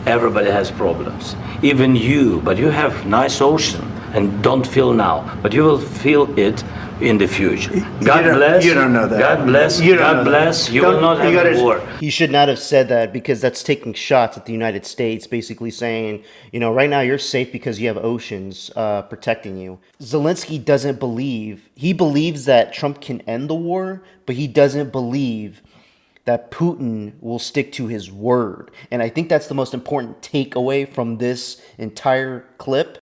Everybody has problems, even you. But you have nice ocean and don't feel now, but you will feel it in the future. God bless. You don't know that. God bless. God bless. You will not have a war. He should not have said that, because that's taking shots at the United States, basically saying, right now you're safe because you have oceans protecting you. Zelensky doesn't believe, he believes that Trump can end the war, but he doesn't believe that Putin will stick to his word. And I think that's the most important takeaway from this entire clip.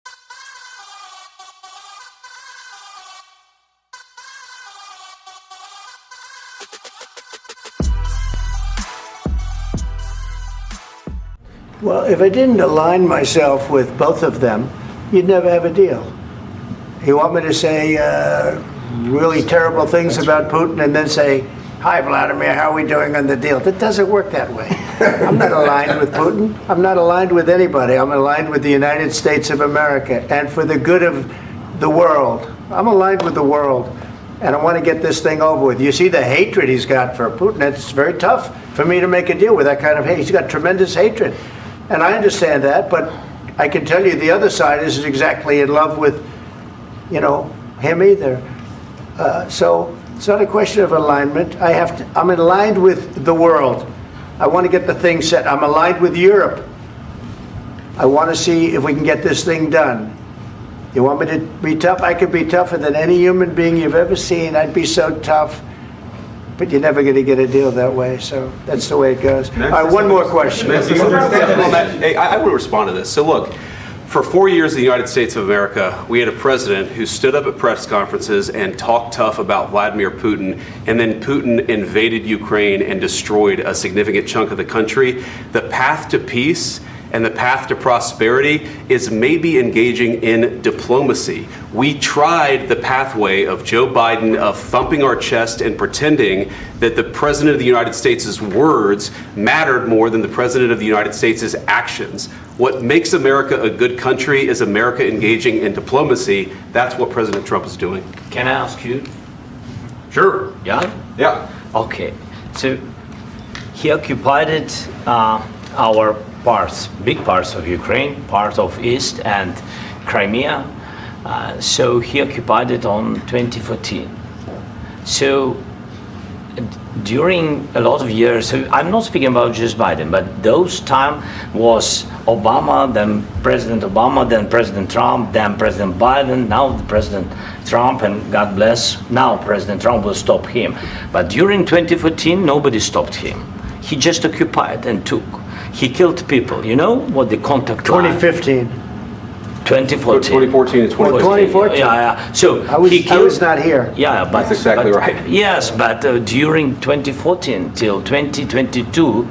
Well, if I didn't align myself with both of them, you'd never have a deal. You want me to say really terrible things about Putin and then say, "Hi, Vladimir, how are we doing on the deal?" That doesn't work that way. I'm not aligned with Putin. I'm not aligned with anybody. I'm aligned with the United States of America and for the good of the world. I'm aligned with the world, and I want to get this thing over with. You see the hatred he's got for Putin. It's very tough for me to make a deal with that kind of hate. He's got tremendous hatred. And I understand that, but I can tell you the other side isn't exactly in love with, him either. So it's not a question of alignment. I'm aligned with the world. I want to get the thing set. I'm aligned with Europe. I want to see if we can get this thing done. You want me to be tough? I could be tougher than any human being you've ever seen. I'd be so tough. But you're never going to get a deal that way, so that's the way it goes. All right, one more question. I would respond to this. So look, for 4 years in the United States of America, we had a president who stood up at press conferences and talked tough about Vladimir Putin, and then Putin invaded Ukraine and destroyed a significant chunk of the country. The path to peace and the path to prosperity is maybe engaging in diplomacy. We tried the pathway of Joe Biden of thumping our chest and pretending that the President of the United States' words mattered more than the President of the United States' actions. What makes America a good country is America engaging in diplomacy. That's what President Trump is doing. Can I ask you? Sure. Yeah? Yeah. Okay. So he occupied our big parts of Ukraine, part of East and Crimea. So he occupied it on 2014. So during a lot of years, so I'm not speaking about just Biden, but those time was Obama, then President Obama, then President Trump, then President Biden, now President Trump, and God bless, now President Trump will stop him. But during 2014, nobody stopped him. He just occupied and took. He killed people. You know what the contact line? 2015. 2014 2014. and 2015. 2014. Yeah. So I was not here. Yeah, but that's exactly right. Yes, but during 2014 till 2022,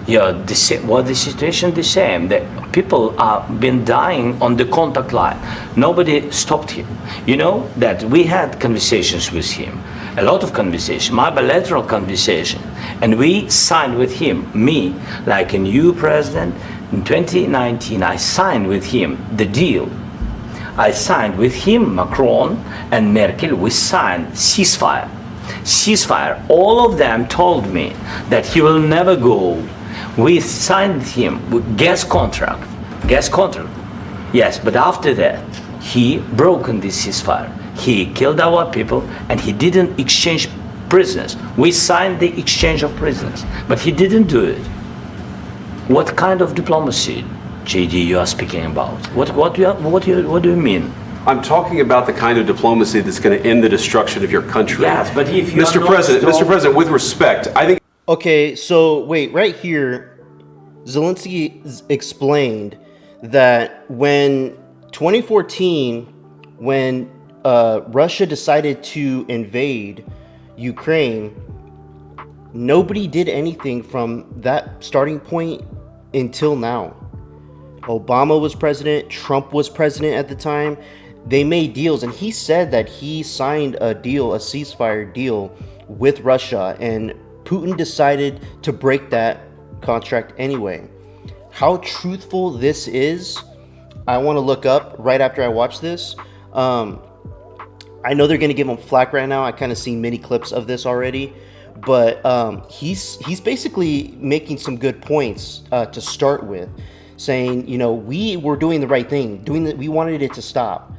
the situation the same. The people have been dying on the contact line. Nobody stopped him. You know that we had conversations with him, a lot of conversation, my bilateral conversation, and we signed with him, me, like a new president. In 2019, I signed with him the deal. I signed with him, Macron and Merkel, we signed ceasefire. Ceasefire. All of them told me that he will never go. We signed him with gas contract. Yes, but after that, he broken this ceasefire. He killed our people and he didn't exchange prisoners. We signed the exchange of prisoners, but he didn't do it. What kind of diplomacy, JD, you are speaking about? What do you mean? I'm talking about the kind of diplomacy that's going to end the destruction of your country. Yes, but if you Mr. President, with respect, I think. Okay, so wait, right here, Zelensky explained that when 2014, when Russia decided to invade Ukraine, nobody did anything from that starting point until now. Obama was president, Trump was president at the time. They made deals, and he said that he signed a deal, a ceasefire deal with Russia, and Putin decided to break that contract anyway. How truthful this is, I want to look up right after I watch this. I know they're going to give him flack right now. I kind of seen many clips of this already, but he's basically making some good points to start with. saying, we were doing the right thing, we wanted it to stop.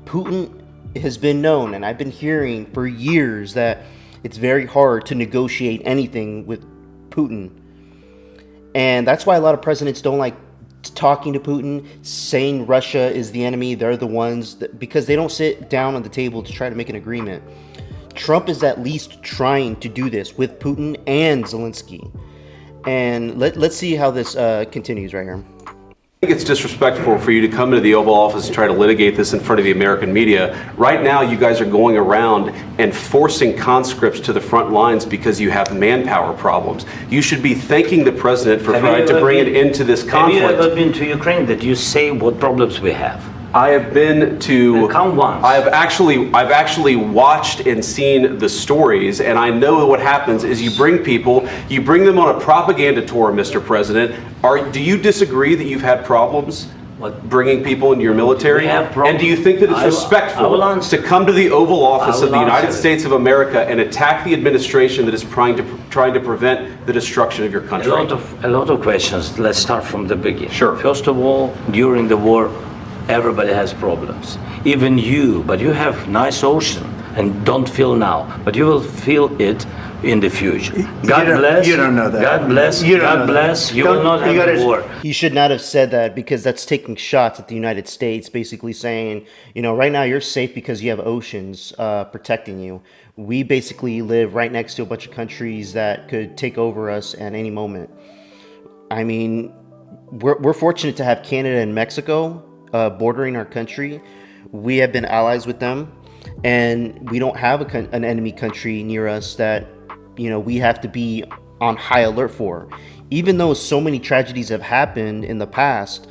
Putin has been known, and I've been hearing for years, that it's very hard to negotiate anything with Putin. And that's why a lot of presidents don't like talking to Putin, saying Russia is the enemy. They're the ones because they don't sit down on the table to try to make an agreement. Trump is at least trying to do this with Putin and Zelensky. And let's see how this continues right here. I think it's disrespectful for you to come into the Oval Office and try to litigate this in front of the American media. Right now, you guys are going around and forcing conscripts to the front lines because you have manpower problems. You should be thanking the president for trying to bring an end to this conflict. Have you ever been to Ukraine that you say what problems we have? I have been to. Come once. I've actually watched and seen the stories, and I know what happens is you bring them on a propaganda tour, Mr. President. Do you disagree that you've had problems bringing people into your military? We have problems. And do you think that it's respectful to come to the Oval Office of the United States of America and attack the administration that is trying to prevent the destruction of your country? A lot of questions. Let's start from the beginning. Sure. First of all, during the war, everybody has problems, even you, but you have nice ocean and don't feel now, but you will feel it in the future. God bless. You don't know that. God bless. You God bless. You will not have a war. He should not have said that, because that's taking shots at the United States, basically saying, right now you're safe because you have oceans protecting you. We basically live right next to a bunch of countries that could take over us at any moment. I mean, we're fortunate to have Canada and Mexico bordering our country. We have been allies with them, and we don't have an enemy country near us that we have to be on high alert for. Even though so many tragedies have happened in the past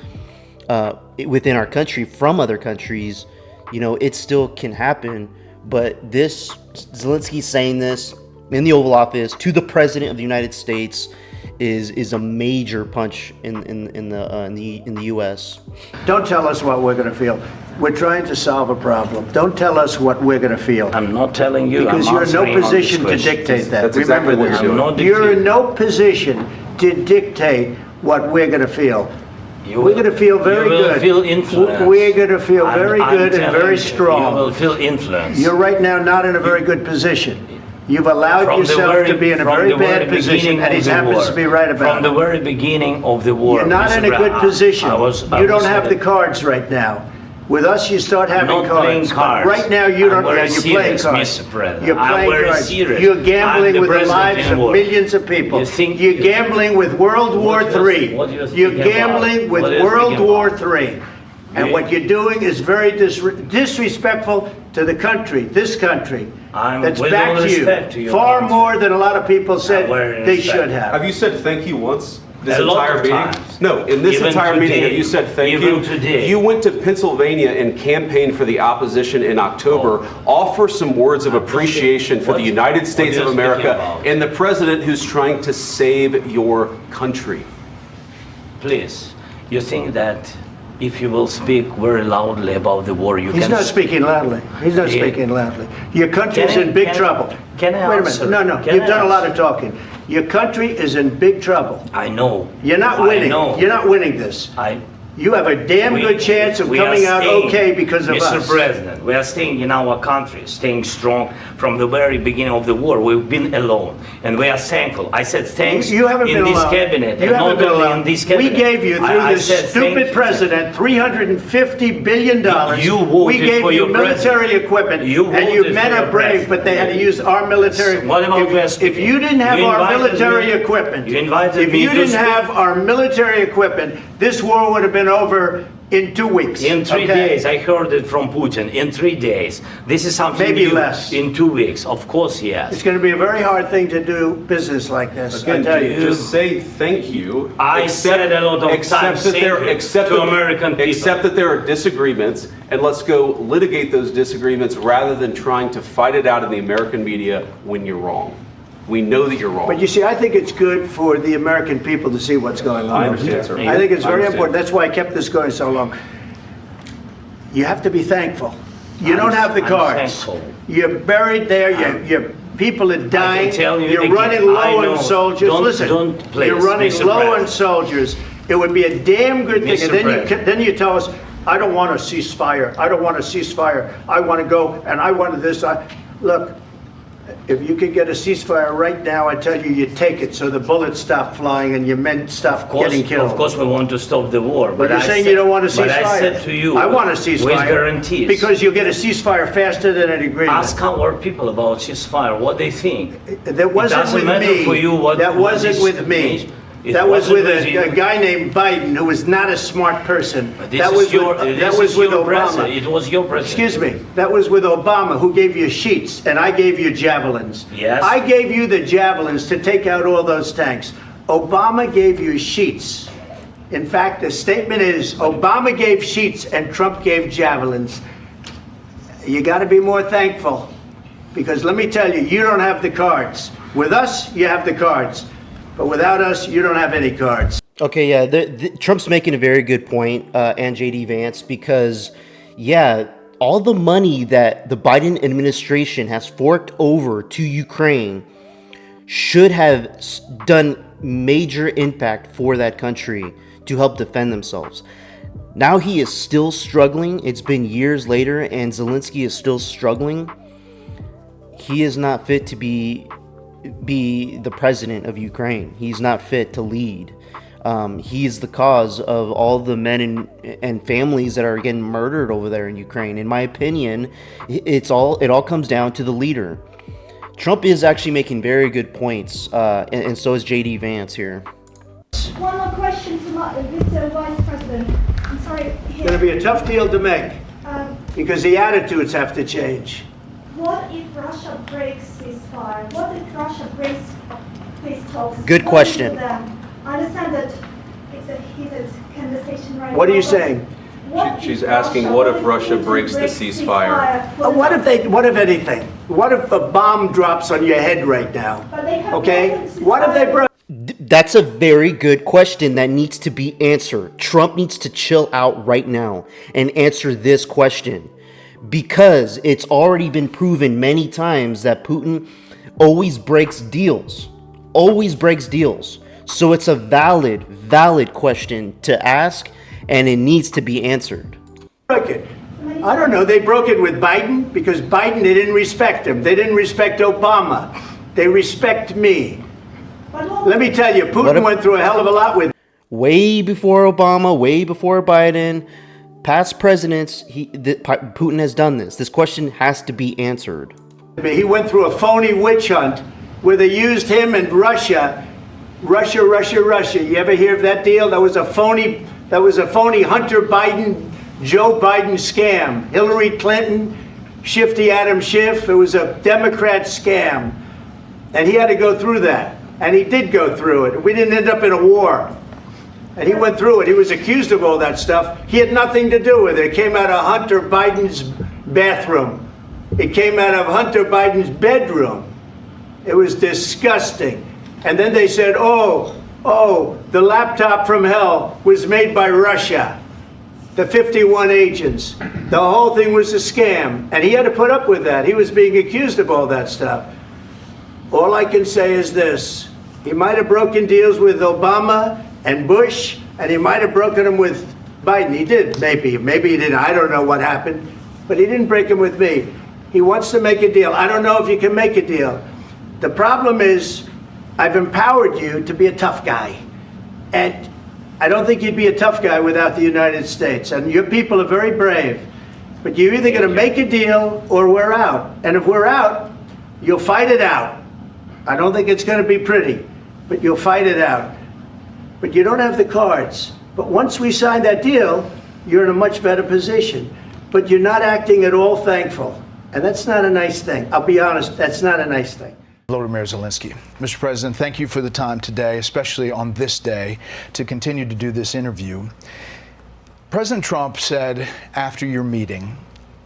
within our country from other countries, it still can happen. But this, Zelensky saying this in the Oval Office to the President of the United States, is a major punch in the U.S. Don't tell us what we're going to feel. We're trying to solve a problem. Don't tell us what we're going to feel. I'm not telling you. Because you're in no position to dictate that. That's exactly what you're doing. You're in no position to dictate what we're going to feel. We're going to feel very good. You will feel influence. We're going to feel very good and very strong. You will feel influence. You're right now not in a very good position. You've allowed yourself to be in a very bad position, and he happens to be right about it. From the very beginning of the war. You're not in a good position. You don't have the cards right now. With us, you start having cards. Right now, you don't. You're playing cards. You're playing cards. You're gambling with the lives of millions of people. You're gambling with World War III. You're gambling with World War III. And what you're doing is very disrespectful to the country, this country, that's back to you, far more than a lot of people said they should have. Have you said thank you once? This A lot entire of meeting? times. No, in this Even entire today. meeting, have you said thank Even you? today. You went to Pennsylvania and campaigned for the opposition in October. Offer some words of appreciation for the United States of America and the president who's trying to save your country. Please, you think that if you will speak very loudly about the war, you He's can... not speaking loudly. He's not speaking loudly. Your country is in big trouble. Can I Wait a answer? minute. No, Can you've I done a lot answer? of talking. Your country is in big trouble. I know. You're not winning. I know. You're not winning this. You have a damn good chance of coming out okay because of us. Mr. President, we are staying in our country, staying strong from the very beginning of the war. We've been alone, and we are thankful. I said thanks You haven't in been this alone. cabinet, You and haven't not been only alone. in this cabinet. We gave you, through I this said stupid thank you. president, $350 billion. You voted We gave for you your military president. equipment, You and you voted men for are your brave, president. but they had to use our military. What about West? If you didn't have You our invited military me- equipment, you invited if me you to didn't speak- have our military equipment, this war would have been over in 2 weeks. In 3 days, I heard it from Putin. In 3 days, this is something Maybe new. less. In 2 weeks, of course, yes. It's going to be a very hard thing to do business like this. I Again, tell you. just say thank you. I said a lot of Except times that thank there, you except to that- American people. Except that there are disagreements, and let's go litigate those disagreements rather than trying to fight it out in the American media when you're wrong. We know that you're wrong. But you see, I think it's good for the American people to see what's going on. I understand, sir. I think it's I very understand. important. That's why I kept this going so long. You have to be thankful. You don't have the I'm cards. thankful. You're buried there. Your people are dying. tell you You're again, running I low know. on soldiers. Don't- Listen, don't, please, you're running Mr. low on President. soldiers. It would be a damn good thing. Mr. And then you tell us, I don't want a ceasefire. I don't want a ceasefire. I want to go and I want this. Look, if you could get a ceasefire right now, I tell you, you take it so the bullets stop flying and your men stop getting killed. Of course, we want to stop the war. But you're saying you don't want a ceasefire. But I said to you, I want a ceasefire. with guarantees. Because you'll get a ceasefire faster than an agreement. Ask our people about ceasefire, what they think. That wasn't with me. For you what that wasn't this with me. means. That was with a guy named Biden who was not a smart person. That was with Obama. It was your president. Excuse me. That was with Obama, who gave you sheets, and I gave you javelins. Yes. I gave you the javelins to take out all those tanks. Obama gave you sheets. In fact, the statement is Obama gave sheets and Trump gave javelins. You got to be more thankful, because let me tell you, you don't have the cards. With us, you have the cards. But without us, you don't have any cards. Okay, yeah, Trump's making a very good point, and JD Vance, because, yeah, all the money that the Biden administration has forked over to Ukraine should have done major impact for that country to help defend themselves. Now he is still struggling. It's been years later, and Zelensky is still struggling. He is not fit to be the president of Ukraine. He's not fit to lead. He's the cause of all the men and families that are getting murdered over there in Ukraine. In my opinion, it all comes down to the leader. Trump is actually making very good points, and so is JD Vance here. One more question to Mr. Vice President. I'm sorry. It's going to be a tough deal to make, because the attitudes have to change. What if Russia breaks ceasefire? What if Russia breaks peace talks? Good question. I understand that it's a heated conversation right now. What are you saying? She's asking, what if Russia breaks the ceasefire? What if anything? What if a bomb drops on your head right now? Okay? What if they broke? That's a very good question that needs to be answered. Trump needs to chill out right now and answer this question, because it's already been proven many times that Putin always breaks deals. Always breaks deals. So it's a valid question to ask, and it needs to be answered. I don't know. They broke it with Biden because Biden, they didn't respect him. They didn't respect Obama. They respect me. Let me tell you, Putin went through a hell of a lot with. Way before Obama, way before Biden, past presidents, Putin has done this. This question has to be answered. He went through a phony witch hunt where they used him and Russia. Russia. You ever hear of that deal? That was a phony Hunter Biden, Joe Biden scam. Hillary Clinton, Shifty Adam Schiff. It was a Democrat scam. And he had to go through that. And he did go through it. We didn't end up in a war. And he went through it. He was accused of all that stuff. He had nothing to do with it. It came out of Hunter Biden's bathroom. It came out of Hunter Biden's bedroom. It was disgusting. And then they said, oh, the laptop from hell was made by Russia. The 51 agents. The whole thing was a scam. And he had to put up with that. He was being accused of all that stuff. All I can say is this. He might have broken deals with Obama and Bush, and he might have broken them with Biden. He did, maybe. Maybe he didn't. I don't know what happened. But he didn't break them with me. He wants to make a deal. I don't know if you can make a deal. The problem is, I've empowered you to be a tough guy. And I don't think you'd be a tough guy without the United States. And your people are very brave. But you're either going to make a deal or we're out. And if we're out, you'll fight it out. I don't think it's going to be pretty, but you'll fight it out. But you don't have the cards. But once we sign that deal, you're in a much better position. But you're not acting at all thankful. And that's not a nice thing. I'll be honest, that's not a nice thing. Volodymyr Zelensky. Mr. President, thank you for the time today, especially on this day, to continue to do this interview. President Trump said after your meeting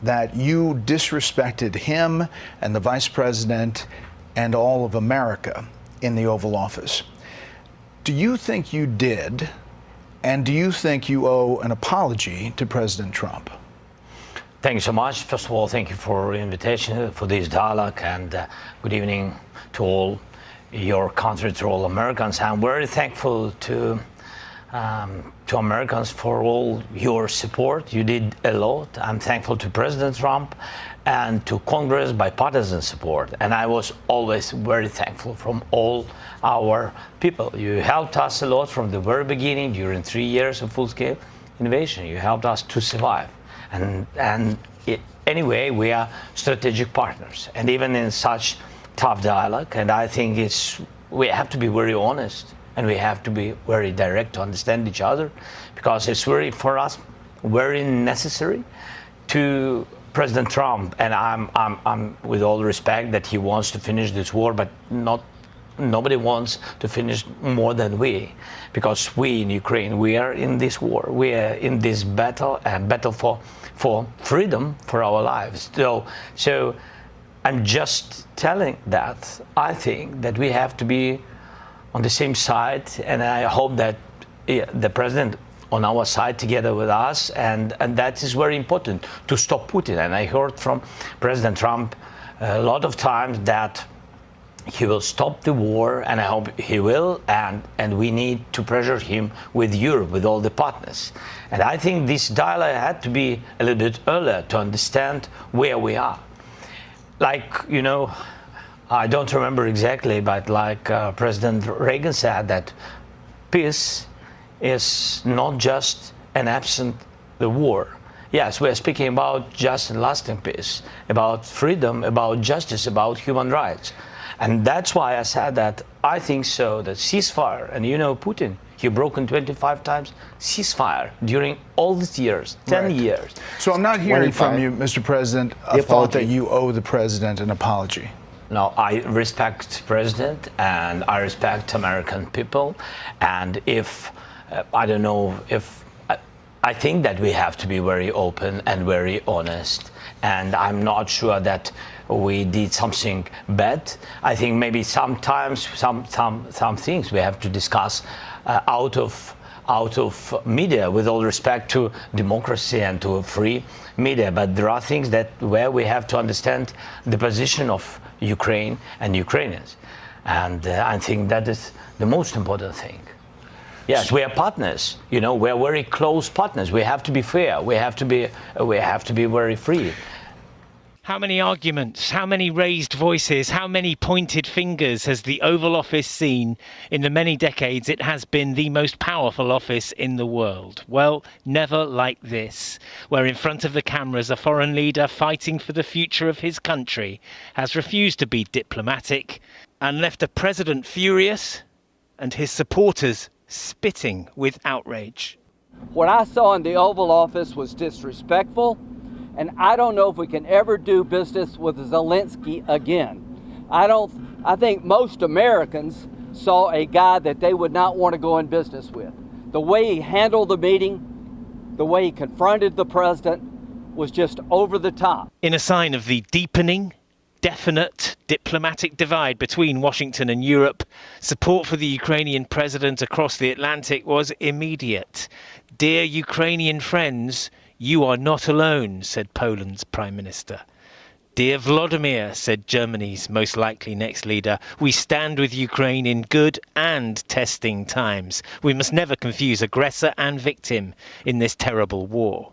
that you disrespected him and the vice president and all of America in the Oval Office. Do you think you did, and do you think you owe an apology to President Trump? Thank you so much. First of all, thank you for the invitation for this dialogue, and good evening to all your country, to all Americans. I'm very thankful to to Americans for all your support. You did a lot. I'm thankful to President Trump and to Congress bipartisan support. And I was always very thankful from all our people. You helped us a lot from the very beginning during 3 years of full-scale innovation. You helped us to survive. Anyway, we are strategic partners. And even in such tough dialogue, and I think we have to be very honest and we have to be very direct to understand each other, because it's very, for us, very necessary to President Trump, and I'm with all respect that he wants to finish this war, but nobody wants to finish more than we, because we in Ukraine, we are in this war, we are in this battle, and battle for freedom for our lives. So I'm just telling that I think that we have to be on the same side, and I hope that the president on our side together with us, and that is very important to stop Putin. And I heard from President Trump a lot of times that he will stop the war, and I hope he will, and we need to pressure him with Europe, with all the partners. And I think this dialogue had to be a little bit earlier to understand where we are. Like, you know, I don't remember exactly, but like President Reagan said, that peace is not just an absent the war. Yes, we are speaking about just and lasting peace, about freedom, about justice, about human rights. And that's why I said that I think so, that ceasefire, and you know Putin, he broken 25 times ceasefire during all these years, 10 years. So I'm not hearing 25. from you, Mr. President, a thought that you owe the president an apology. No, I respect President and I respect American people. And if, I don't know, if I think that we have to be very open and very honest. And I'm not sure that we did something bad. I think maybe sometimes some things we have to discuss out of media, with all respect to democracy and to a free media. But there are things that where we have to understand the position of Ukraine and Ukrainians. And I think that is the most important thing. Yes, we are partners. You know, we are very close partners. We have to be fair. We have to be very free. How many arguments, how many raised voices, how many pointed fingers has the Oval Office seen in the many decades it has been the most powerful office in the world? Well, never like this, where in front of the cameras a foreign leader fighting for the future of his country has refused to be diplomatic and left a president furious and his supporters spitting with outrage. What I saw in the Oval Office was disrespectful, and I don't know if we can ever do business with Zelensky again. I think most Americans saw a guy that they would not want to go in business with. The way he handled the meeting, the way he confronted the president was just over the top. In a sign of the deepening, definite diplomatic divide between Washington and Europe, support for the Ukrainian president across the Atlantic was immediate. Dear Ukrainian friends, you are not alone, said Poland's Prime Minister. Dear Vladimir, said Germany's most likely next leader, we stand with Ukraine in good and testing times. We must never confuse aggressor and victim in this terrible war.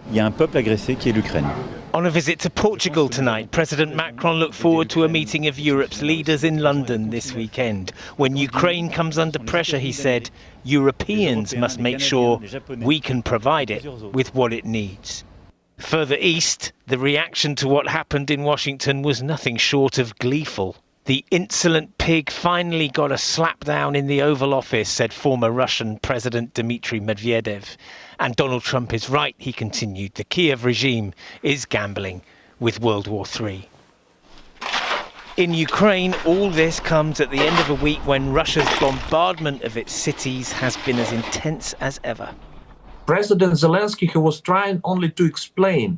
Il y a un peuple agressé qui est l'Ukraine. On a visit to Portugal tonight, President Macron looked forward to a meeting of Europe's leaders in London this weekend. When Ukraine comes under pressure, he said, Europeans must make sure we can provide it with what it needs. Further east, the reaction to what happened in Washington was nothing short of gleeful. The insolent pig finally got a slapdown in the Oval Office, said former Russian President Dmitry Medvedev. And Donald Trump is right, he continued. The Kiev regime is gambling with World War III. In Ukraine, all this comes at the end of a week when Russia's bombardment of its cities has been as intense as ever. President Zelensky, he was trying only to explain,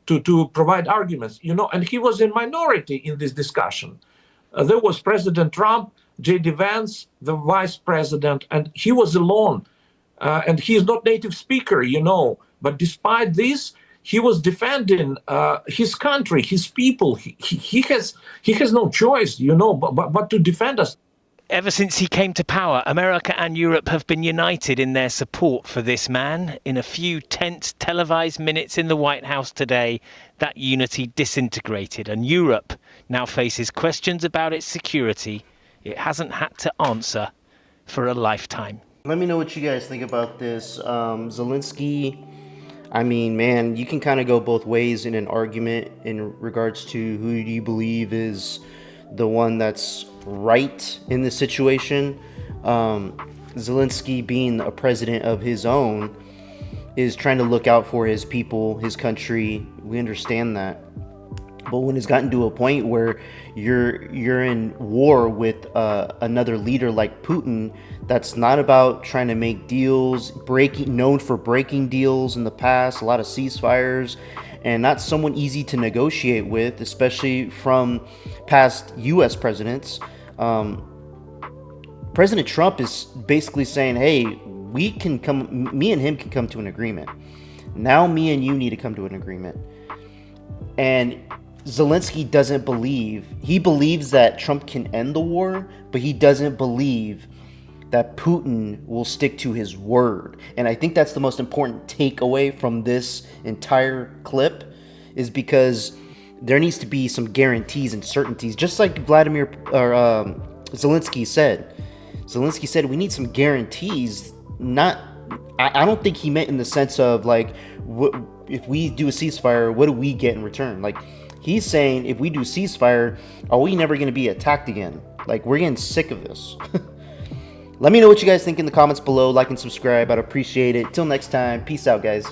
to provide arguments, and he was in minority in this discussion. There was President Trump, J.D. Vance, the vice president, and he was alone. And he is not native speaker, but despite this, he was defending his country, his people. He has no choice, but to defend us. Ever since he came to power, America and Europe have been united in their support for this man. In a few tense televised minutes in the White House today, that unity disintegrated, and Europe now faces questions about its security it hasn't had to answer for a lifetime. Let me know what you guys think about this. Zelensky, I mean, man, you can kind of go both ways in an argument in regards to who do you believe is the one that's right in this situation. Zelensky, being a president of his own, is trying to look out for his people, his country. We understand that. But when it's gotten to a point where you're in war with another leader like Putin, that's not about trying to make deals, known for breaking deals in the past, a lot of ceasefires, and not someone easy to negotiate with, especially from past U.S. presidents. President Trump is basically saying, hey, me and him can come to an agreement. Now me and you need to come to an agreement. And Zelensky doesn't believe, he believes that Trump can end the war, but he doesn't believe that Putin will stick to his word. And I think that's the most important takeaway from this entire clip, is because there needs to be some guarantees and certainties, just like Zelensky said. Zelensky said we need some guarantees. I don't think he meant in the sense of like, if we do a ceasefire, what do we get in return? Like, he's saying if we do ceasefire, are we never going to be attacked again? Like, we're getting sick of this. Let me know what you guys think in the comments below. Like and subscribe. I'd appreciate it. Till next time. Peace out, guys.